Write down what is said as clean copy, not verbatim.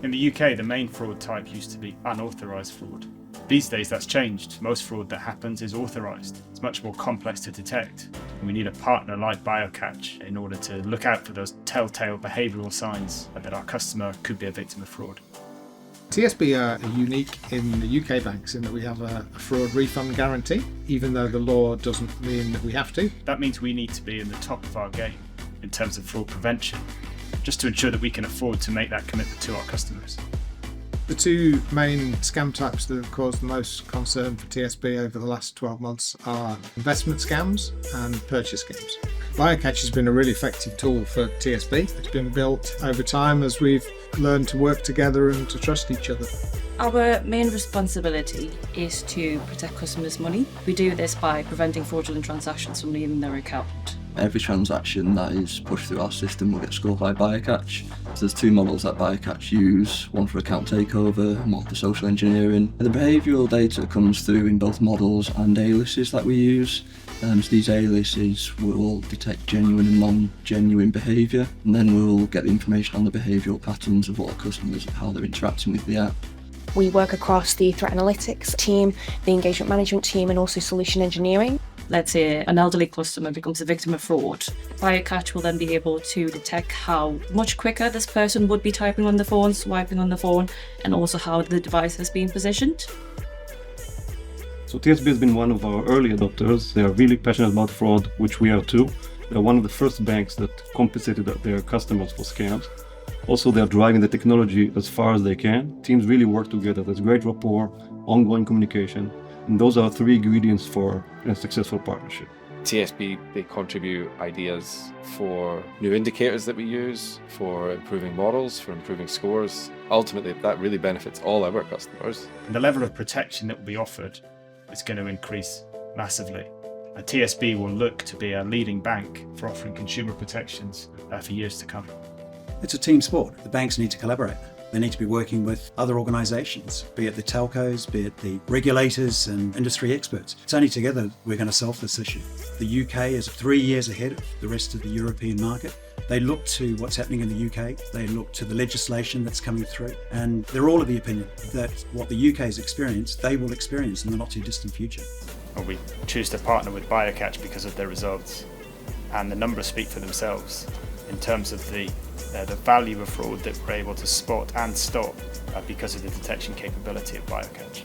In the UK, the main fraud type used to be unauthorised fraud. These days that's changed. Most fraud that happens is authorised. It's much more complex to detect. And we need a partner like BioCatch in order to look out for those telltale behavioural signs that our customer could be a victim of fraud. TSB are unique in the UK banks in that we have a fraud refund guarantee, even though the law doesn't mean that we have to. That means we need to be in the top of our game in terms of fraud prevention, just to ensure that we can afford to make that commitment to our customers. The two main scam types that have caused the most concern for TSB over the last 12 months are investment scams and purchase schemes. BioCatch has been a really effective tool for TSB. It's been built over time as we've learned to work together and to trust each other. Our main responsibility is to protect customers' money. We do this by preventing fraudulent transactions from leaving their account. Every transaction that is pushed through our system will get scored by BioCatch. So there's two models that BioCatch use, one for account takeover and one for social engineering. The behavioural data comes through in both models and aliases that we use. So these aliases will detect genuine and non-genuine behaviour, and then we'll get the information on the behavioural patterns of what our customers, how they're interacting with the app. We work across the threat analytics team, the engagement management team, and also solution engineering. Let's say an elderly customer becomes a victim of fraud. BioCatch will then be able to detect how much quicker this person would be typing on the phone, swiping on the phone, and also how the device has been positioned. So TSB has been one of our early adopters. They are really passionate about fraud, which we are too. They're one of the first banks that compensated their customers for scams. Also, they're driving the technology as far as they can. Teams really work together. There's great rapport, ongoing communication, and those are three ingredients for a successful partnership. TSB, they contribute ideas for new indicators that we use, for improving models, for improving scores. Ultimately, that really benefits all our customers. And the level of protection that will be offered is going to increase massively. And TSB will look to be a leading bank for offering consumer protections for years to come. It's a team sport. The banks need to collaborate. They need to be working with other organisations, be it the telcos, be it the regulators and industry experts. It's only together we're going to solve this issue. The UK is 3 years ahead of the rest of the European market. They look to what's happening in the UK, they look to the legislation that's coming through, and they're all of the opinion that what the UK has experienced, they will experience in the not too distant future. Well, we choose to partner with BioCatch because of their results, and the numbers speak for themselves in terms of the value of fraud that we're able to spot and stop because of the detection capability of BioCatch.